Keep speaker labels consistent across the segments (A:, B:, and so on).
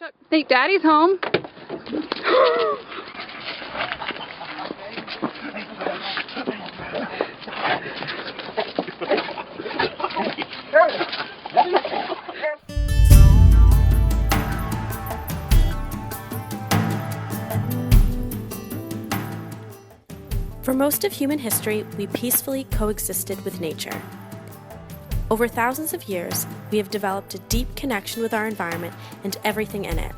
A: Chuck, think Daddy's home.
B: For most of human history, we peacefully coexisted with nature. Over thousands of years, we have developed a deep connection with our environment and everything in it.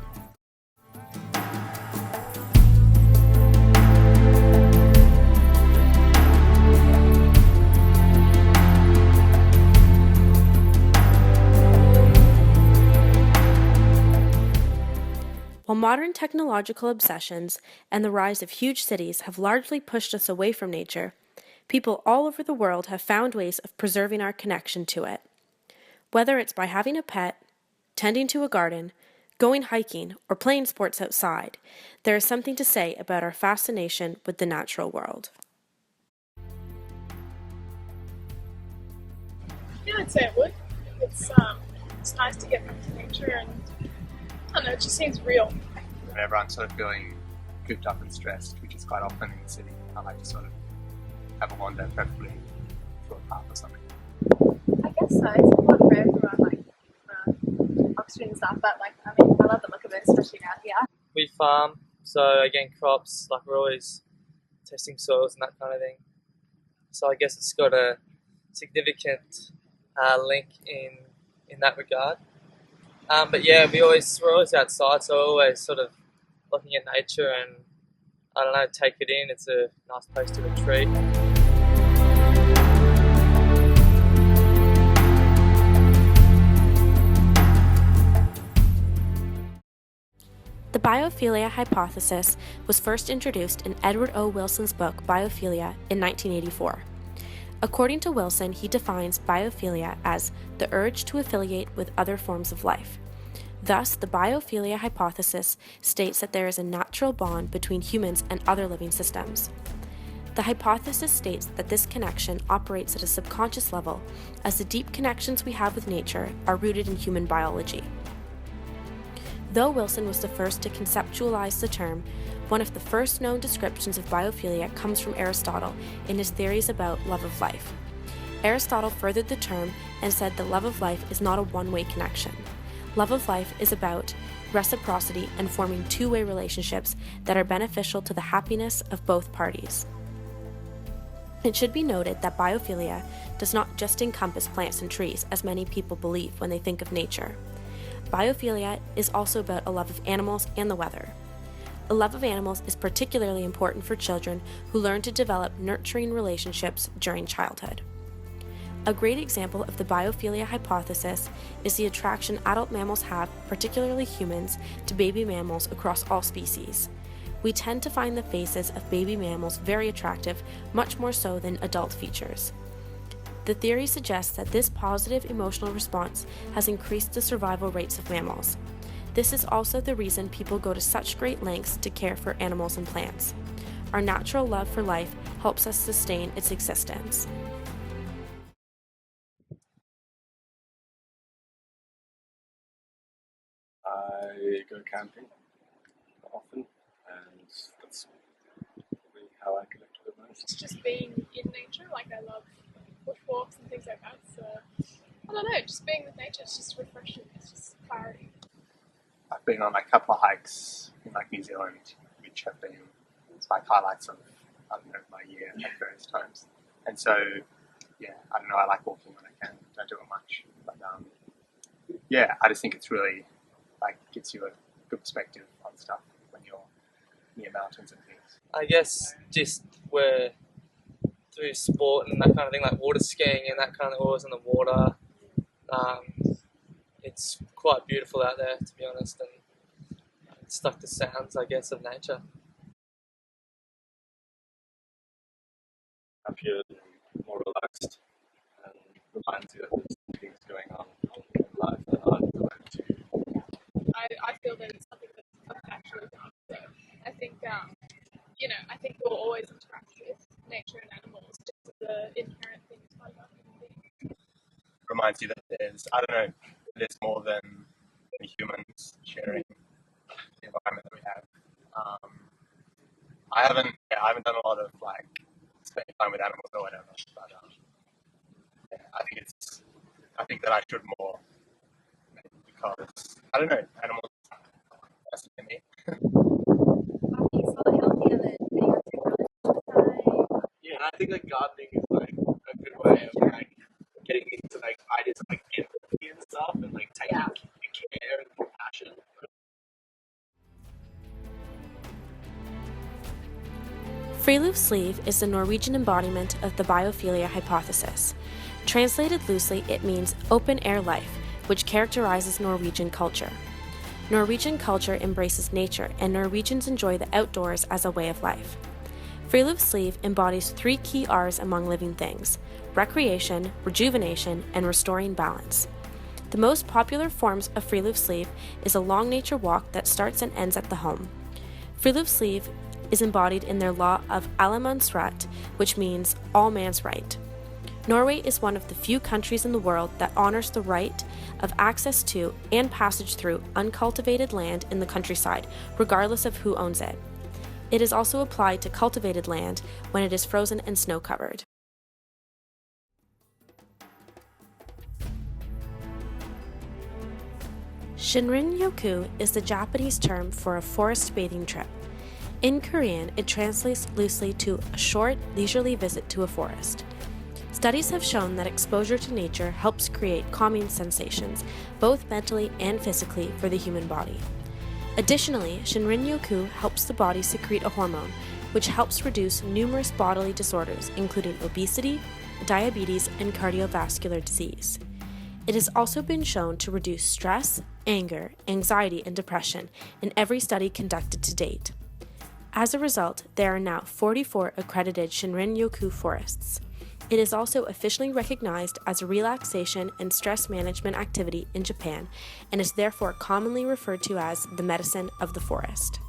B: While modern technological obsessions and the rise of huge cities have largely pushed us away from nature, people all over the world have found ways of preserving our connection to it. Whether it's by having a pet, tending to a garden, going hiking, or playing sports outside, there is something to say about our fascination with the natural world.
C: Yeah, I'd say it would. It's nice to get back to nature, and I don't know, it just seems real.
D: When everyone's sort of feeling cooped up and stressed, which is quite often in the city, I like to sort of have a wander, preferably through a park or something.
E: I guess so. It's a fun for everyone, like Oxford and stuff, but I love the look of it, especially out here.
F: We farm, so again, crops, we're always testing soils and that kind of thing. So I guess it's got a significant link in that regard. But yeah, we're always outside, so we're always sort of looking at nature and, I don't know, take it in. It's a nice place to retreat.
B: The biophilia hypothesis was first introduced in Edward O. Wilson's book Biophilia in 1984. According to Wilson, he defines biophilia as the urge to affiliate with other forms of life. Thus, the biophilia hypothesis states that there is a natural bond between humans and other living systems. The hypothesis states that this connection operates at a subconscious level, as the deep connections we have with nature are rooted in human biology. Though Wilson was the first to conceptualize the term, one of the first known descriptions of biophilia comes from Aristotle in his theories about love of life. Aristotle furthered the term and said the love of life is not a one-way connection. Love of life is about reciprocity and forming two-way relationships that are beneficial to the happiness of both parties. It should be noted that biophilia does not just encompass plants and trees, as many people believe when they think of nature. Biophilia is also about a love of animals and the weather. A love of animals is particularly important for children who learn to develop nurturing relationships during childhood. A great example of the biophilia hypothesis is the attraction adult mammals have, particularly humans, to baby mammals across all species. We tend to find the faces of baby mammals very attractive, much more so than adult features. The theory suggests that this positive emotional response has increased the survival rates of mammals. This is also the reason people go to such great lengths to care for animals and plants. Our natural love for life helps us sustain its existence.
G: I go camping often, and that's probably how I connect with it most.
C: It's just being in nature, I love bushwalks and things like that, so I don't know, just being with nature, it's just refreshing, it's just clarity.
D: I've been on a couple of hikes in New Zealand, which have been highlights of my year at various times. And so, yeah, I don't know, I like walking when I can. Don't do it much, but yeah, I just think it's really gives you a good perspective on stuff when you're near mountains and things.
F: I guess just where through sport and that kind of thing, like water skiing and that kind of, always in the water, it's quite beautiful out there, to be honest, and it's the sounds, I guess, of nature.
G: Happier, more relaxed, and reminds you that there's things going on in life that aren't related to you.
C: I feel that it's something that's naturally done, so I think, I think we'll always interact with nature and animals, just the inherent things about human beings.
D: Reminds you that there's more than humans sharing environment that we have. I haven't done a lot of like spending time with animals or whatever, but yeah, I think that I should more because I don't know, animals less than me.
E: I think it's a lot healthier than being on technology.
A: Yeah, and I think like gardening is like a good way of like getting into like ideas of like empathy and stuff and like taking care and compassion.
B: Friluftsliv is the Norwegian embodiment of the biophilia hypothesis. Translated loosely, it means open air life, which characterizes Norwegian culture. Norwegian culture embraces nature, and Norwegians enjoy the outdoors as a way of life. Friluftsliv embodies 3 key R's among living things: recreation, rejuvenation, and restoring balance. The most popular forms of Friluftsliv is a long nature walk that starts and ends at the home. Friluftsliv is embodied in their law of allemannsrett, which means all man's right. Norway is one of the few countries in the world that honors the right of access to and passage through uncultivated land in the countryside, regardless of who owns it. It is also applied to cultivated land when it is frozen and snow-covered. Shinrin-yoku is the Japanese term for a forest bathing trip. In Korean, it translates loosely to a short, leisurely visit to a forest. Studies have shown that exposure to nature helps create calming sensations, both mentally and physically, for the human body. Additionally, Shinrin-yoku helps the body secrete a hormone, which helps reduce numerous bodily disorders, including obesity, diabetes, and cardiovascular disease. It has also been shown to reduce stress, anger, anxiety, and depression in every study conducted to date. As a result, there are now 44 accredited Shinrin-yoku forests. It is also officially recognized as a relaxation and stress management activity in Japan and is therefore commonly referred to as the medicine of the forest.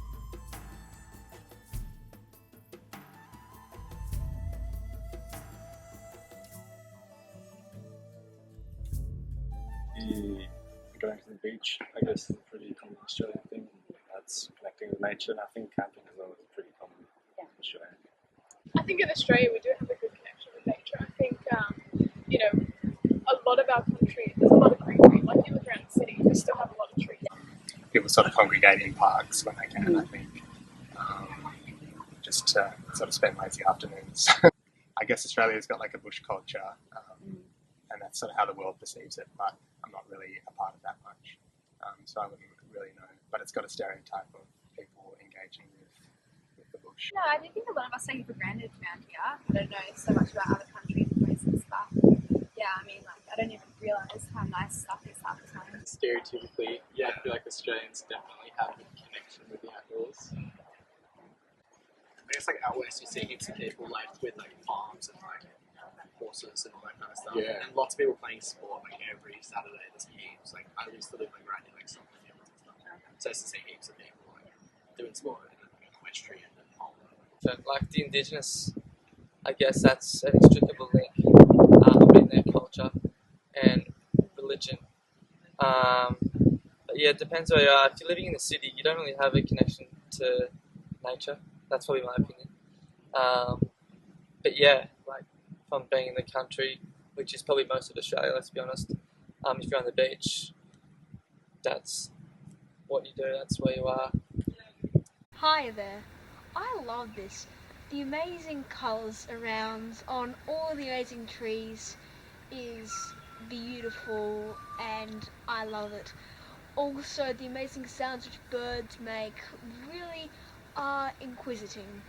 G: Going to the beach, I guess, is a pretty common Australian thing. That's connecting with nature, and I think camping as well is pretty common Australian.
C: I think in Australia we do have a good connection with nature. I think, you know, a lot of our country, there's a lot of greenery. Like you look around the city, we still have a lot of trees.
D: People sort of congregate in parks when they can, I think, just to sort of spend lazy afternoons. I guess Australia's got like a bush culture, and that's sort of how the world perceives it, but I'm not really a part of that much. So I wouldn't really know. But it's got a stereotype of people engaging with the bush.
E: No, I do think a lot of us take it for granted around here. I don't know so much about other countries and places and stuff. Yeah, I mean, like, I don't even realise how nice stuff is half the time.
A: Stereotypically, yeah, I feel like Australians definitely have a connection with the outdoors. I guess like out west you see heaps of people like with like farms and like horses and all that kind of stuff.
G: Yeah.
A: And lots of people playing sport like every Saturday. There's heaps. Like I used to live like right near like soccer fields and stuff. So it's to see heaps of people like doing sport in equestrian and all that.
F: So, like the indigenous, I guess that's an inextricable link between their culture and religion. But yeah, it depends where you are. If you're living in the city, you don't really have a connection to nature. That's probably my opinion. But yeah, like from being in the country, which is probably most of Australia, let's be honest. If you're on the beach, that's what you do. That's where you are.
H: Hi there. I love this. The amazing colours around on all the amazing trees is beautiful and I love it. Also, the amazing sounds which birds make really are inquisiting.